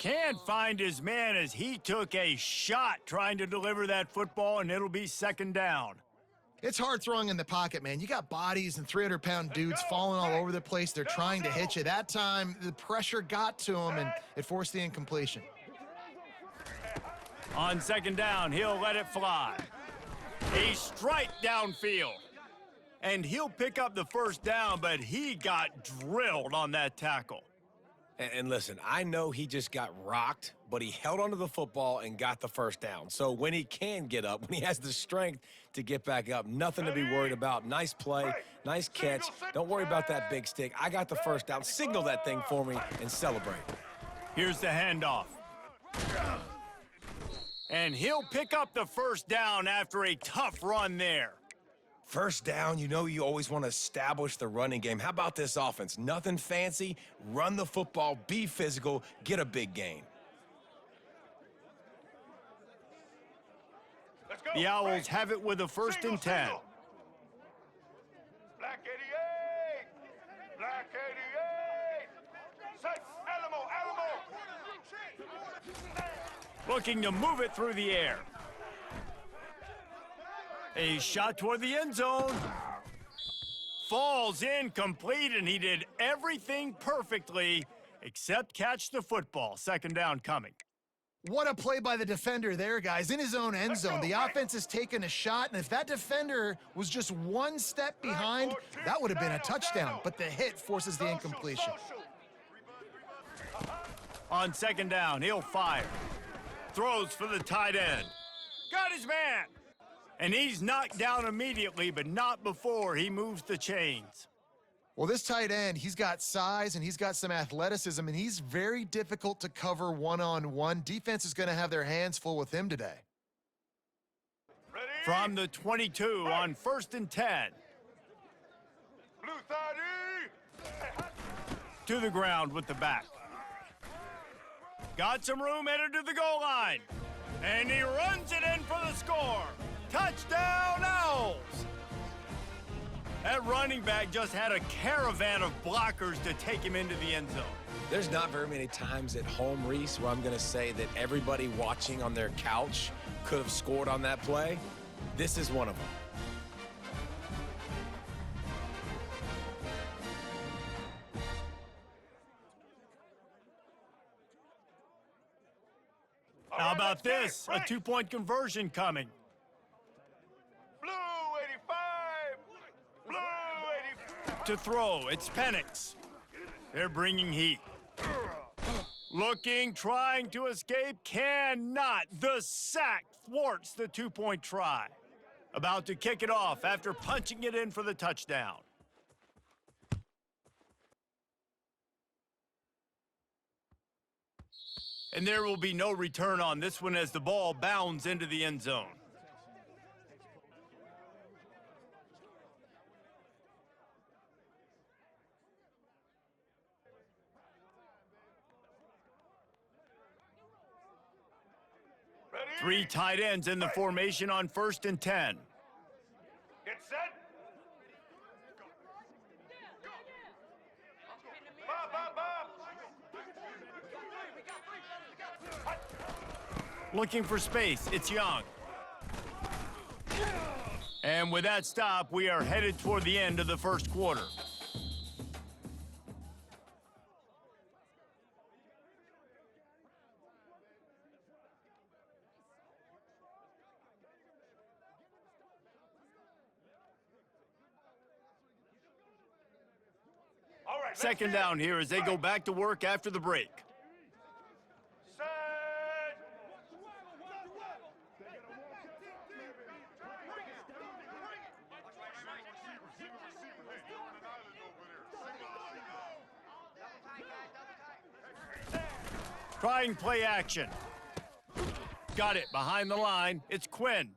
Can't find his man as he took a shot trying to deliver that football, and it'll be second down. It's hard throwing in the pocket, man. You got bodies and 300-pound dudes falling all over the place. They're trying to hit you. That time, the pressure got to him, and it forced the incompletion. On second down, he'll let it fly. A strike downfield. And he'll pick up the first down, but he got drilled on that tackle. And listen, I know he just got rocked, but he held onto the football and got the first down. So when he can get up, when he has the strength to get back up, nothing to be worried about. Nice play, nice catch. Don't worry about that big stick. I got the first down. Signal that thing for me and celebrate. Here's the handoff. And he'll pick up the first down after a tough run there. First down, you know you always want to establish the running game. How about this offense? Nothing fancy. Run the football, be physical, get a big gain. The Owls have it with a 1st and 10. Black 88! Black 88! Set! Alamo! Looking to move it through the air. A shot toward the end zone. Falls incomplete, and he did everything perfectly except catch the football. Second down coming. What a play by the defender there, guys, in his own end zone. The offense has taken a shot, and if that defender was just one step behind, that would have been a touchdown, but the hit forces the incompletion. On second down, he'll fire. Throws for the tight end. Got his man. And he's knocked down immediately, but not before he moves the chains. Well, this tight end, he's got size and he's got some athleticism, and he's very difficult to cover one-on-one. Defense is going to have their hands full with him today. From the 22 on 1st and 10. Blue 30! To the ground with the back. Got some room, headed to the goal line. And he runs it in for the score. Touchdown, Owls! That running back just had a caravan of blockers to take him into the end zone. There's not very many times at home, Reese, where I'm going to say that everybody watching on their couch could have scored on that play. This is one of them. How about this? A two-point conversion coming. Blue 85! Blue 85! To throw, it's Penix. They're bringing heat. Looking, trying to escape, cannot. The sack thwarts the two-point try. About to kick it off after punching it in for the touchdown. And there will be no return on this one as the ball bounds into the end zone. Ready? 3 tight ends in the formation on 1st and 10. Get set! Bob, Bob, Bob! Looking for space, it's Young. And with that stop, we are headed toward the end of the first quarter. All right, Second down here as they go back to work after the break. Set! Trying play action. Got it behind the line. It's Quinn.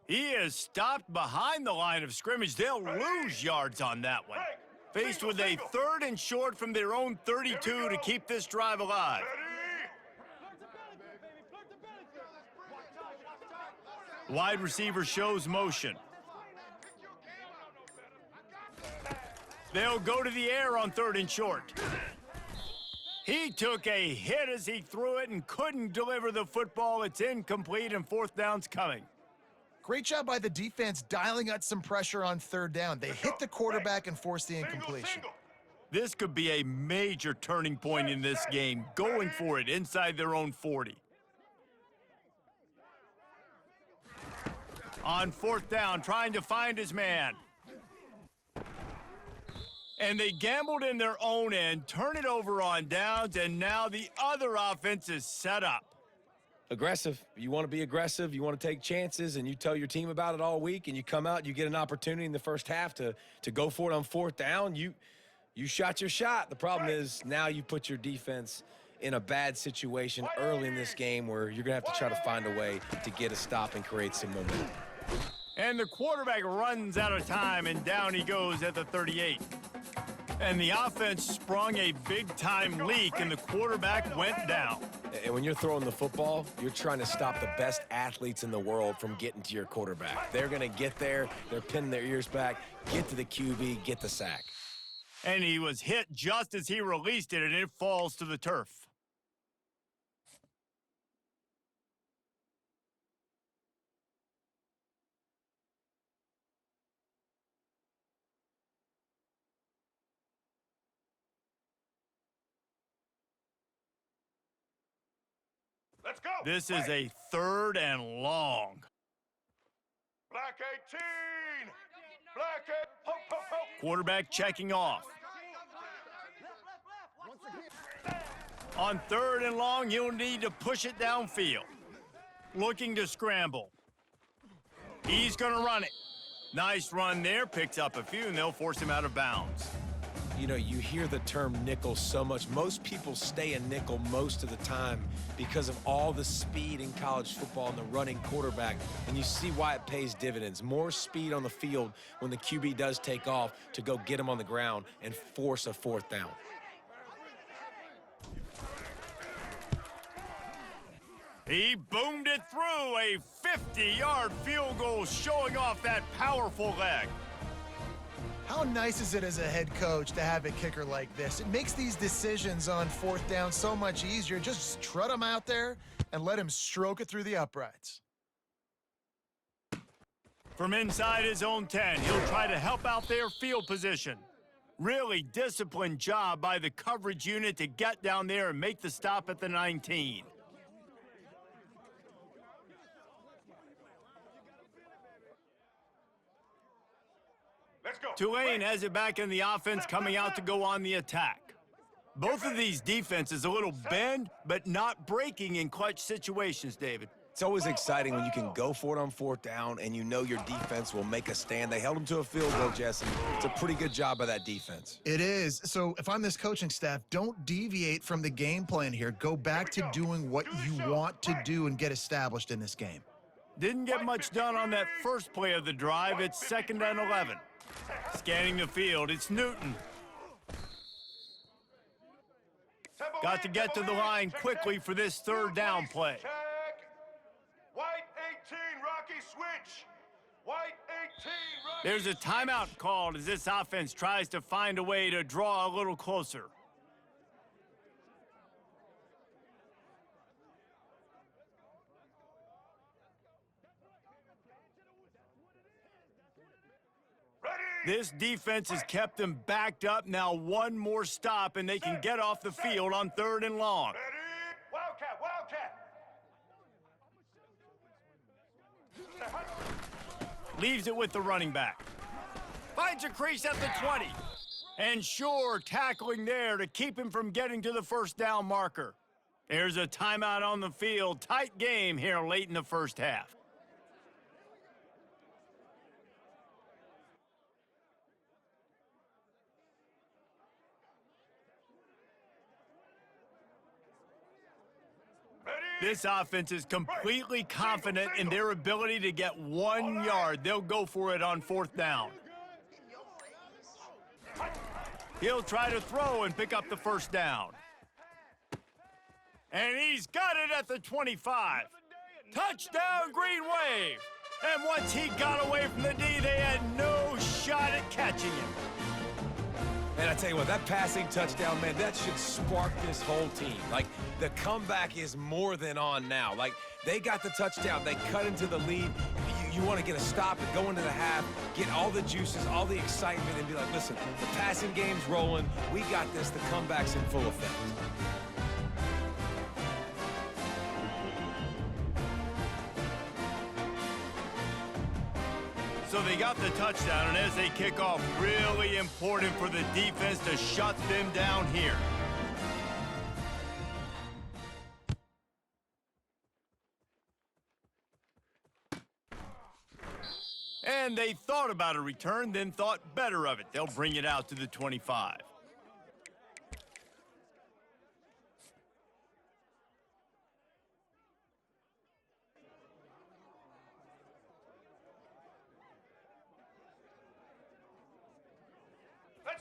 He is stopped behind the line of scrimmage. They'll lose yards on that one. Faced with a 3rd and short from their own 32 to keep this drive alive. Wide receiver shows motion. They'll go to the air on 3rd and short. He took a hit as he threw it and couldn't deliver the football. It's incomplete and fourth down's coming. Great job by the defense dialing up some pressure on third down. They hit the quarterback and forced the incompletion. This could be a major turning point in this game, going for it inside their own 40. On fourth down, trying to find his man. And they gambled in their own end, turn it over on downs, and now the other offense is set up. Aggressive. You want to be aggressive. You want to take chances, and you tell your team about it all week, and you come out, you get an opportunity in the first half to go for it on fourth down. You shot your shot. The problem is now you put your defense in a bad situation early in this game where you're going to have to try to find a way to get a stop and create some momentum. And the quarterback runs out of time, and down he goes at the 38. And the offense sprung a big-time leak, and the quarterback went down. And when you're throwing the football, you're trying to stop the best athletes in the world from getting to your quarterback. They're going to get there. They're pinning their ears back, get to the QB, get the sack. And he was hit just as he released it, and it falls to the turf. Let's go. This is a third and long. Black 18. Black 8. Ho, ho, ho. Quarterback checking off. On third and long, you'll need to push it downfield. Looking to scramble. He's going to run it. Nice run there. Picks up a few, and they'll force him out of bounds. You know, you hear the term nickel so much. Most people stay a nickel most of the time because of all the speed in college football and the running quarterback. And you see why it pays dividends. More speed on the field when the QB does take off to go get him on the ground and force a fourth down. He boomed it through a 50-yard field goal, showing off that powerful leg. How nice is it as a head coach to have a kicker like this? It makes these decisions on fourth down so much easier. Just trot him out there and let him stroke it through the uprights. From inside his own 10, he'll try to help out their field position. Really disciplined job by the coverage unit to get down there and make the stop at the 19. Let's go. Tulane has it back in the offense, coming out to go on the attack. Both of these defenses a little bend, but not breaking in clutch situations, David. It's always exciting when you can go for it on fourth down and you know your defense will make a stand. They held him to a field goal, Jesse. It's a pretty good job by that defense. It is. So if I'm this coaching staff, don't deviate from the game plan here. Go back to doing what you want to do and get established in this game. Didn't get much done on that first play of the drive. It's 2nd and 11. Scanning the field, it's Newton. Got to get to the line quickly for this third down play. White 18, Rocky switch. White 18, Rocky. There's a timeout called as this offense tries to find a way to draw a little closer. This defense has kept them backed up. Now one more stop, and they can get off the field on 3rd and long. Ready? Wildcat, Wildcat. Leaves it with the running back. Finds a crease at the 20. And Shore tackling there to keep him from getting to the first down marker. There's a timeout on the field. Tight game here late in the first half. This offense is completely confident in their ability to get 1 yard. They'll go for it on 4th down. He'll try to throw and pick up the first down. And he's got it at the 25. Touchdown, Green Wave. And once he got away from the D, they had no shot at catching him. And I tell you what, that passing touchdown, man, that should spark this whole team. Like, the comeback is more than on now. Like, they got the touchdown. They cut into the lead. You want to get a stop and go into the half, get all the juices, all the excitement, and be like, listen, the passing game's rolling. We got this. The comeback's in full effect. So they got the touchdown, and as they kick off, really important for the defense to shut them down here. And they thought about a return, then thought better of it. They'll bring it out to the 25.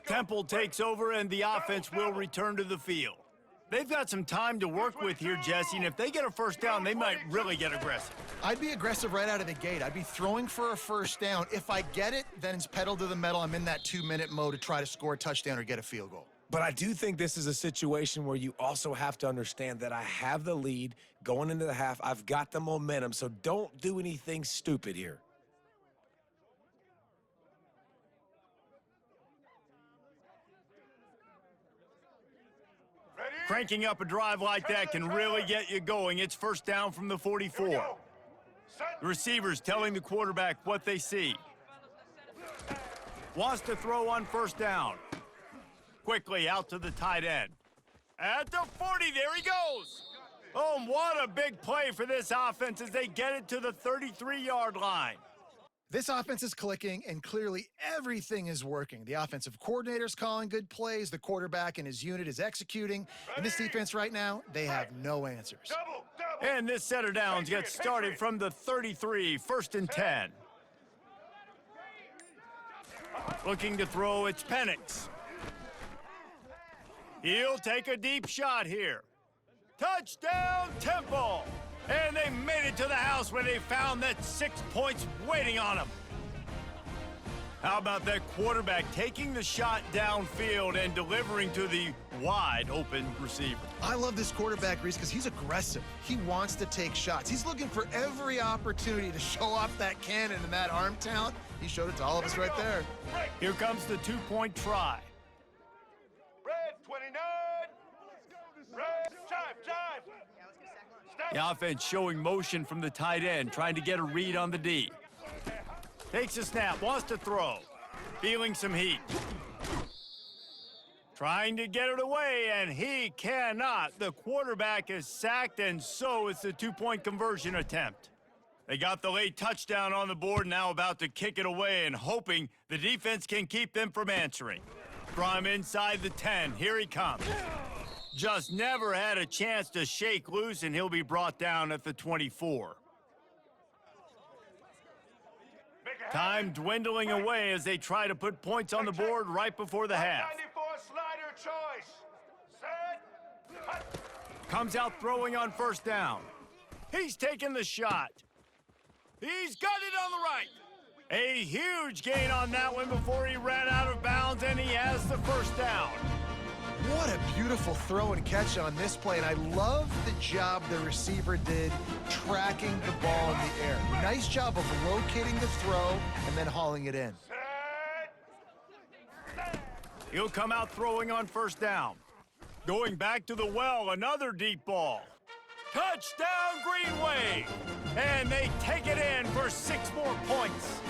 Temple takes over, and the offense will return to the field. They've got some time to work with here, Jesse, and if they get a first down, they might really get aggressive. I'd be aggressive right out of the gate. I'd be throwing for a first down. If I get it, then it's pedal to the metal. I'm in that 2-minute mode to try to score a touchdown or get a field goal. But I do think this is a situation where you also have to understand that I have the lead going into the half. I've got the momentum, so don't do anything stupid here. Cranking up a drive like that can really get you going. It's first down from the 44. The receiver's telling the quarterback what they see. Wants to throw on first down. Quickly out to the tight end. At the 40, there he goes. Oh, what a big play for this offense as they get it to the 33-yard line. This offense is clicking, and clearly everything is working. The offensive coordinator's calling good plays. The quarterback and his unit is executing. And this defense right now, they have no answers. And this set of downs gets started from the 33, first and 10. Looking to throw, it's Penix. He'll take a deep shot here. Touchdown, Temple! And they made it to the house where they found that 6 points waiting on them. How about that quarterback taking the shot downfield and delivering to the wide-open receiver? I love this quarterback, Reese, because he's aggressive. He wants to take shots. He's looking for every opportunity to show off that cannon and that arm talent. He showed it to all of us right there. Here comes the two-point try. Red 29. Red, jive. The offense showing motion from the tight end, trying to get a read on the D. Takes a snap, wants to throw. Feeling some heat. Trying to get it away, and he cannot. The quarterback is sacked, and so is the two-point conversion attempt. They got the late touchdown on the board, now about to kick it away and hoping the defense can keep them from answering. From inside the 10, here he comes. Just never had a chance to shake loose, and he'll be brought down at the 24. Time dwindling away as they try to put points on the board right before the half. 94 slider choice. Set. Comes out throwing on first down. He's taking the shot. He's got it on the right. A huge gain on that one before he ran out of bounds, and he has the first down. What a beautiful throw and catch on this play, and I love the job the receiver did tracking the ball in the air. Nice job of locating the throw and then hauling it in. He'll come out throwing on first down. Going back to the well, another deep ball. Touchdown, Green Wave! And they take it in for 6 more points.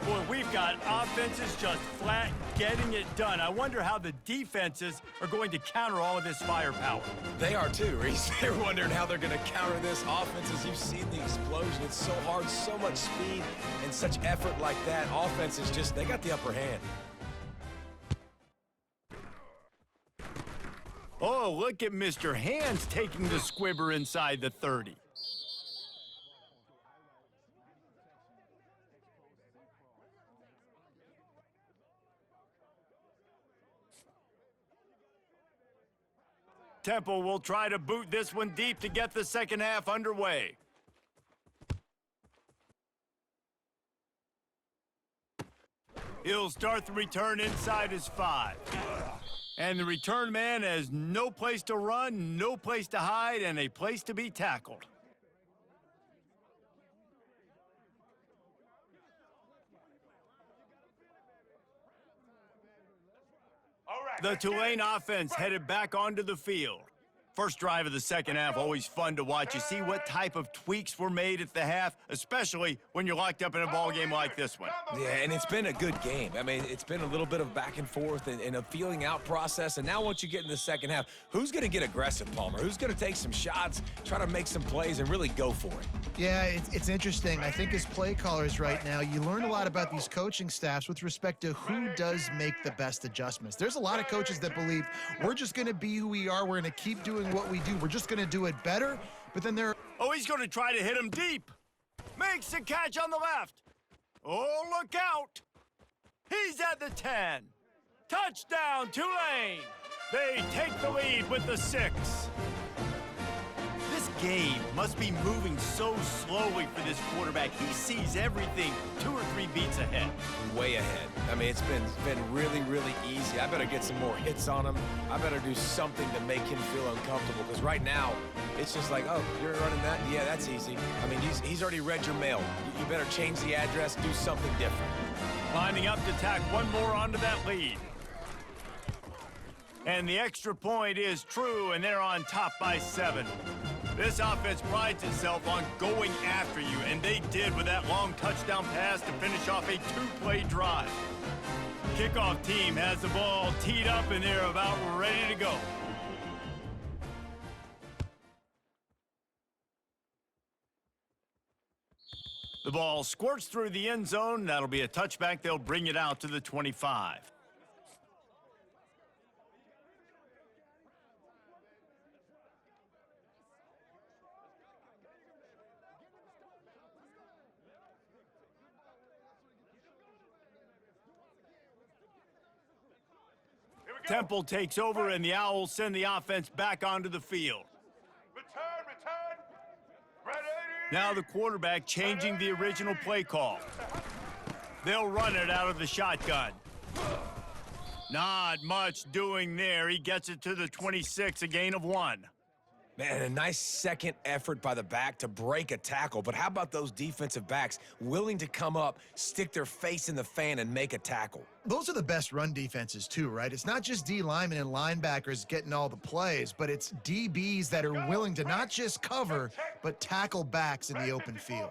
Boy, we've got offenses just flat getting it done. I wonder how the defenses are going to counter all of this firepower. They are too, Reese. They're wondering how they're going to counter this offense. As you've seen the explosion, it's so hard, so much speed, and such effort like that. Offense is just, they got the upper hand. Oh, look at Mr. Hands taking the squibber inside the 30. Temple will try to boot this one deep to get the second half underway. He'll start the return inside his 5. And the return man has no place to run, no place to hide, and a place to be tackled. All right, The let's get Tulane it. offense headed back onto the field. First drive of the second half, always fun to watch. You see what type of tweaks were made at the half, especially when you're locked up in a ball game like this one. Yeah, and it's been a good game. I mean, it's been a little bit of back and forth and a feeling out process. And now once you get in the second half, who's going to get aggressive, Palmer? Who's going to take some shots, try to make some plays, and really go for it? Yeah, it's interesting. I think as play callers right now, you learn a lot about these coaching staffs with respect to who does make the best adjustments. There's a lot of coaches that believe we're just going to be who we are. We're going to keep doing what we do. We're just going to do it better. But then there Oh, he's going to try to hit him deep. Makes the catch on the left. Oh, look out. He's at the 10. Touchdown, Tulane. They take the lead with the 6. This game must be moving so slowly for this quarterback. He sees everything 2 or 3 beats ahead. Way ahead. I mean, it's been really, really easy. I better get some more hits on him. I better do something to make him feel uncomfortable, because right now, it's just like, oh, you're running that? Yeah, that's easy. I mean, he's already read your mail. You better change the address, do something different. Lining up to tack one more onto that lead. And the extra point is true, and they're on top by 7. This offense prides itself on going after you, and they did with that long touchdown pass to finish off a 2-play drive. Kickoff team has the ball teed up, and they're about ready to go. The ball squirts through the end zone. That'll be a touchback. They'll bring it out to the 25. Here we go. Temple takes over, and the Owls send the offense back onto the field. Return. Ready. Now the quarterback changing the original play call. They'll run it out of the shotgun. Not much doing there. He gets it to the 26, a gain of 1. Man, a nice second effort by the back to break a tackle. But how about those defensive backs willing to come up, stick their face in the fan, and make a tackle? those are the best run defenses too, right? It's not just D linemen and linebackers getting all the plays, but it's DBs that are willing to not just cover, but tackle backs in the open field.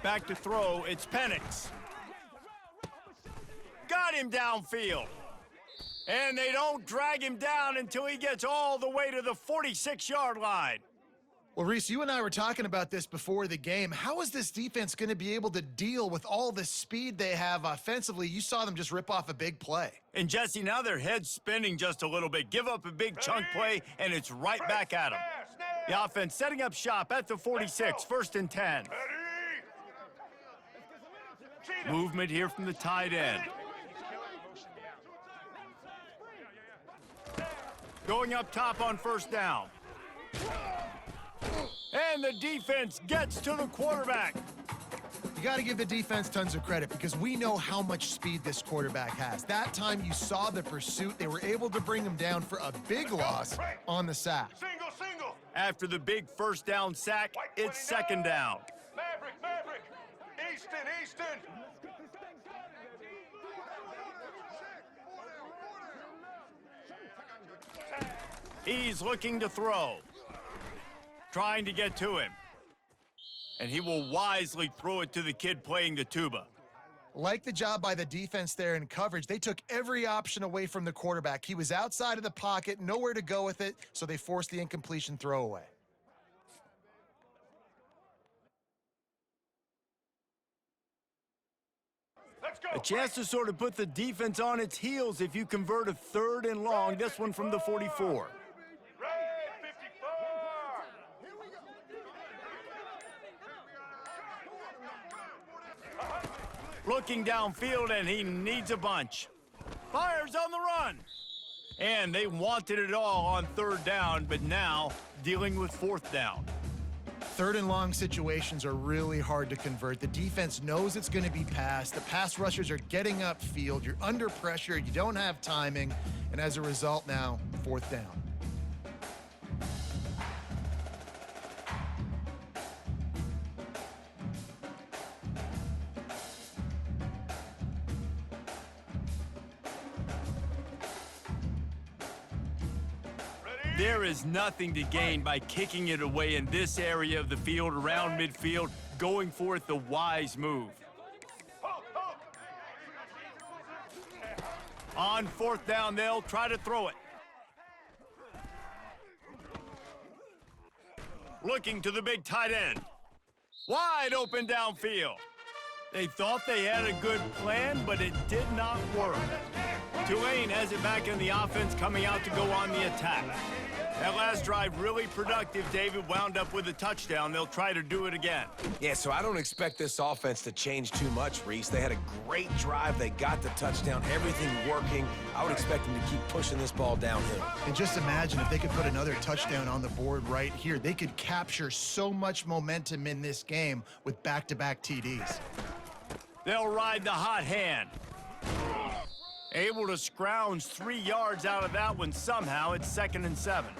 Back to throw, it's Penix. Got him downfield. And they don't drag him down until he gets all the way to the 46-yard line. Well, Reese, you and I were talking about this before the game. How is this defense going to be able to deal with all the speed they have offensively? You saw them just rip off a big play. And Jesse, now their head's spinning just a little bit. Give up a big chunk play, and it's right back at them. The offense setting up shop at the 46, 1st and 10. Movement here from the tight end. Going up top on 1st down. And the defense gets to the quarterback. You got to give the defense tons of credit because we know how much speed this quarterback has. That time you saw the pursuit. They were able to bring him down for a big loss on the sack. Single. After the big 1st down sack, it's 2nd down. Maverick. Easton. He's looking to throw. Trying to get to him. And he will wisely throw it to the kid playing the tuba. Like the job by the defense there in coverage, they took every option away from the quarterback. He was outside of the pocket, nowhere to go with it, so they forced the incompletion throwaway. Let's go. A chance to sort of put the defense on its heels if you convert a 3rd and long. This one from the 44. Red 54. Looking downfield, and he needs a bunch. Fires on the run. And they wanted it all on 3rd down, but now dealing with 4th down. Third and long situations are really hard to convert. The defense knows it's going to be passed. The pass rushers are getting upfield. You're under pressure. You don't have timing. And as a result now, fourth down. There is nothing to gain by kicking it away in this area of the field around midfield, going for it the wise move. On fourth down, they'll try to throw it. Looking to the big tight end. Wide open downfield. They thought they had a good plan, but it did not work. Tulane has it back in the offense, coming out to go on the attack. That last drive really productive. David wound up with a touchdown. They'll try to do it again. Yeah, so I don't expect this offense to change too much, Reese. They had a great drive. They got the touchdown, everything working. I would expect them to keep pushing this ball downhill. And just imagine if they could put another touchdown on the board right here. They could capture so much momentum in this game with back-to-back TDs. They'll ride the hot hand. Able to scrounge 3 yards out of that one somehow. It's 2nd and 7.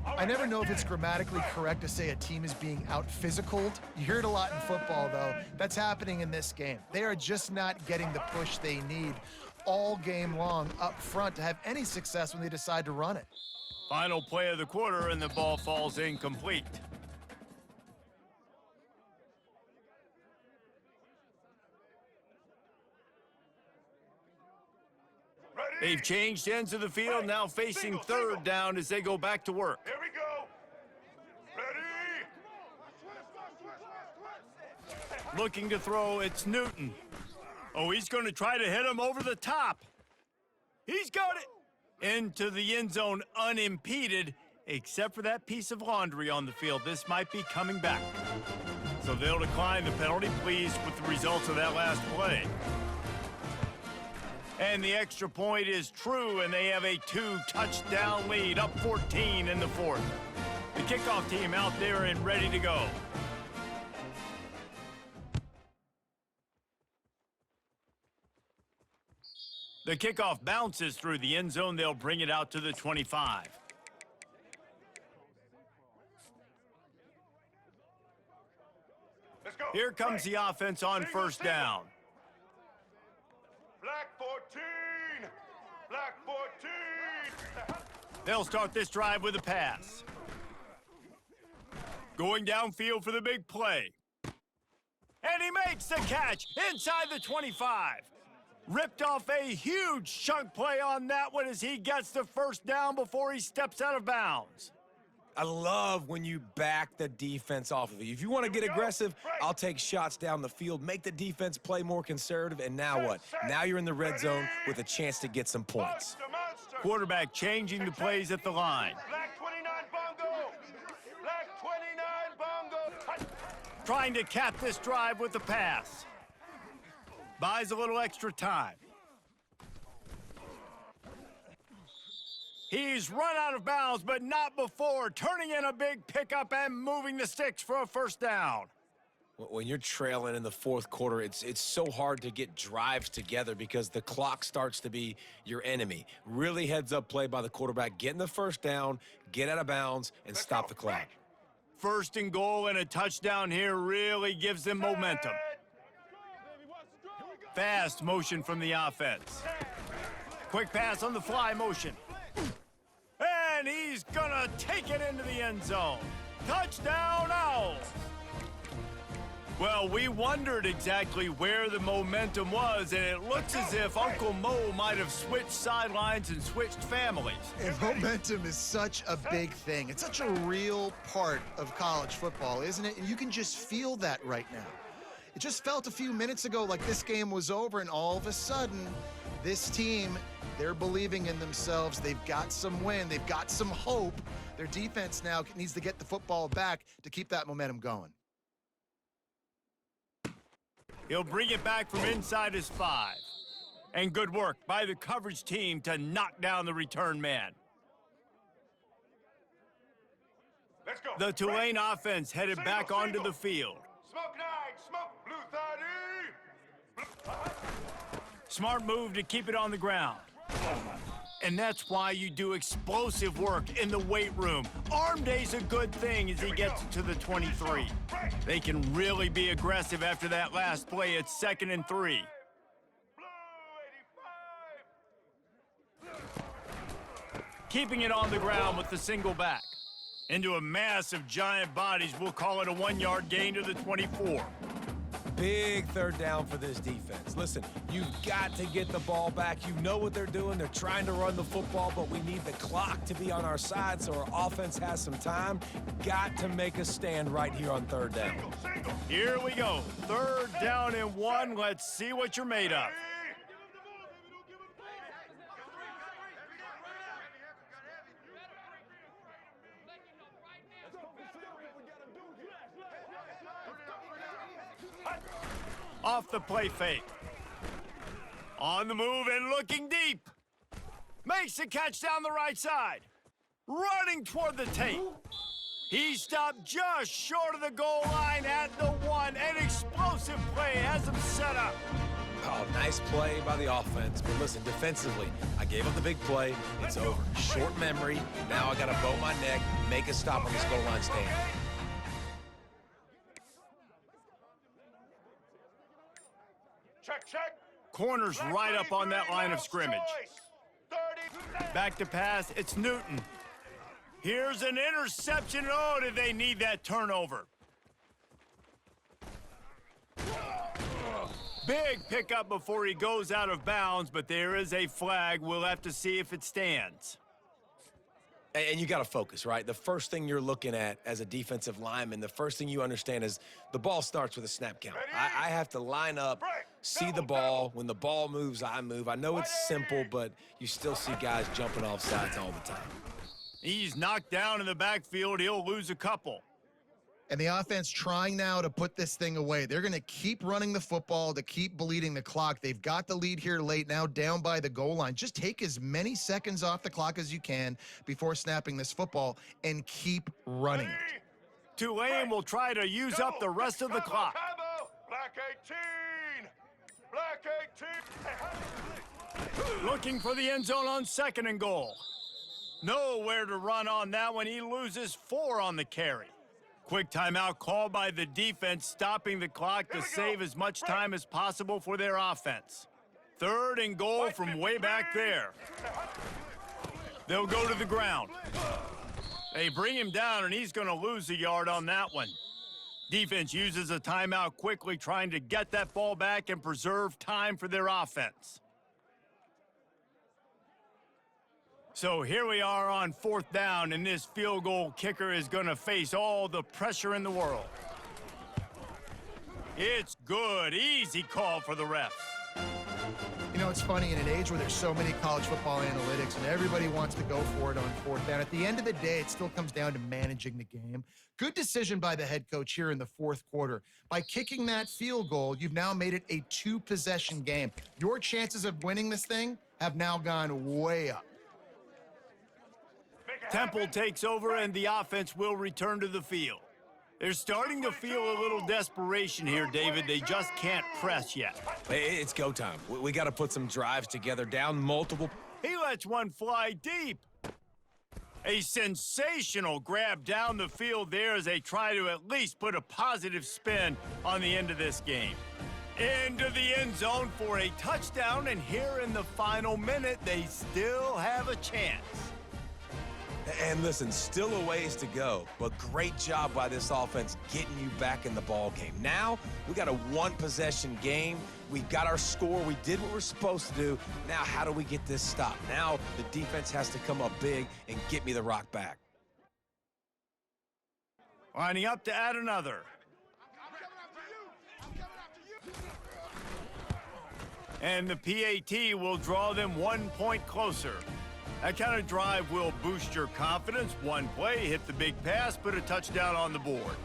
I never know if it's grammatically correct to say a team is being out-physicaled. You hear it a lot in football, though. That's happening in this game. They are just not getting the push they need all game long up front to have any success when they decide to run it. Final play of the quarter, and the ball falls incomplete. They've changed ends of the field, now facing third down as they go back to work. Here we go. Ready? Looking to throw, it's Newton. Oh, he's going to try to hit him over the top. He's got it into the end zone unimpeded, except for that piece of laundry on the field. This might be coming back. So they'll decline the penalty, pleased with the results of that last play. And the extra point is true, and they have a 2-touchdown lead, up 14 in the fourth. The kickoff team out there and ready to go. The kickoff bounces through the end zone. They'll bring it out to the 25. Let's go. Here comes the offense on first down. Black 14. Black 14. They'll start this drive with a pass. Going downfield for the big play. And he makes the catch inside the 25. Ripped off a huge chunk play on that one as he gets the first down before he steps out of bounds. I love when you back the defense off of you. If you want to get aggressive, I'll take shots down the field, make the defense play more conservative, and now what? Now you're in the red zone with a chance to get some points. Quarterback changing the plays at the line. Black 29 bongo. Black 29 bongo. Trying to cap this drive with the pass. Buys a little extra time. He's run out of bounds, but not before, turning in a big pickup and moving the sticks for a first down. When you're trailing in the fourth quarter, it's so hard to get drives together because the clock starts to be your enemy. Really heads-up play by the quarterback, getting the first down, get out of bounds, and stop the clock. First and goal and a touchdown here really gives them momentum. Fast motion from the offense. Quick pass on the fly motion. And he's gonna take it into the end zone. Touchdown Owls! Well, we wondered exactly where the momentum was, and it looks as if Uncle Mo might have switched sidelines and switched families. And momentum is such a big thing. It's such a real part of college football, isn't it? And you can just feel that right now. It just felt a few minutes ago like this game was over, and all of a sudden, this team, they're believing in themselves. They've got some wind. They've got some hope. Their defense now needs to get the football back to keep that momentum going. He'll bring it back from inside his 5. And good work by the coverage team to knock down the return man. Let's go. The Tulane offense headed back onto the field. Smoke 9, smoke blue 30. Smart move to keep it on the ground. And that's why you do explosive work in the weight room. Arm day's a good thing as he gets to the 23. They can really be aggressive after that last play. It's 2nd and 3. Blue 85. Keeping it on the ground with the single back. Into a mass of giant bodies, we'll call it a 1-yard gain to the 24. Big third down for this defense. Listen, you've got to get the ball back. You know what they're doing. They're trying to run the football, but we need the clock to be on our side so our offense has some time. Got to make a stand right here on third down. Single. Here we go. 3rd down and 1. Let's see what you're made of. Off the play fake. On the move and looking deep. Makes the catch down the right side. Running toward the tape. He stopped just short of the goal line at the 1. An explosive play has him set up. Oh, nice play by the offense. But listen, defensively, I gave up the big play. It's over. Short memory. Now I got to bow my neck, make a stop on this goal line stand. Check, check. Corner's right up on that line of scrimmage. 30. Back to pass, it's Newton. Here's an interception. Oh, did they need that turnover? Big pickup before he goes out of bounds, but there is a flag. We'll have to see if it stands. And you got to focus, right? The first thing you're looking at as a defensive lineman, the first thing you understand is the ball starts with a snap count. I have to line up, see the ball. When the ball moves, I move. I know it's simple, but you still see guys jumping off sides all the time. He's knocked down in the backfield. He'll lose a couple. And the offense trying now to put this thing away. They're going to keep running the football to keep bleeding the clock. They've got the lead here late, now down by the goal line. Just take as many seconds off the clock as you can before snapping this football and keep running it. Tulane will try to use up the rest of the clock. Black 18. Black 18. Looking for the end zone on 2nd and goal. Nowhere to run on that one. He loses 4 on the carry. Quick timeout called by the defense, stopping the clock to save as much time as possible for their offense. 3rd and goal from way back there. They'll go to the ground. They bring him down, and he's going to lose a yard on that one. Defense uses a timeout quickly, trying to get that ball back and preserve time for their offense. So here we are on 4th down, and this field goal kicker is going to face all the pressure in the world. It's good. Easy call for the refs. You know, it's funny, in an age where there's so many college football analytics and everybody wants to go for it on 4th down, at the end of the day, it still comes down to managing the game. Good decision by the head coach here in the 4th quarter. By kicking that field goal, you've now made it a 2-possession game. Your chances of winning this thing have now gone way up. Temple takes over, and the offense will return to the field. They're starting to feel a little desperation here, David. They just can't press yet. It's go time. We got to put some drives together, down multiple. He lets one fly deep. A sensational grab down the field there as they try to at least put a positive spin on the end of this game. Into the end zone for a touchdown, and here in the final minute, they still have a chance. And listen, still a ways to go, but great job by this offense getting you back in the ball game. Now, we got a 1-possession game. We got our score. We did what we're supposed to do. Now, how do we get this stopped? Now, the defense has to come up big and get me the rock back. Lining up to add another. And the PAT will draw them 1 point closer. That kind of drive will boost your confidence. One play, hit the big pass, put a touchdown on the board.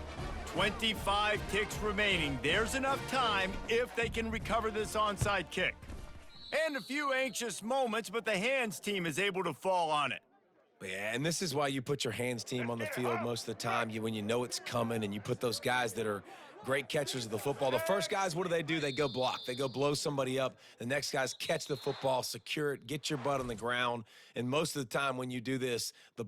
25 ticks remaining. There's enough time if they can recover this onside kick. And a few anxious moments, but the hands team is able to fall on it. Yeah, and this is why you put your hands team on the field most of the time. When you know it's coming, and you put those guys that are great catchers of the football. The first guys, what do? They go block. They go blow somebody up. The next guys catch the football, secure it, get your butt on the ground. And most of the time when you do this, the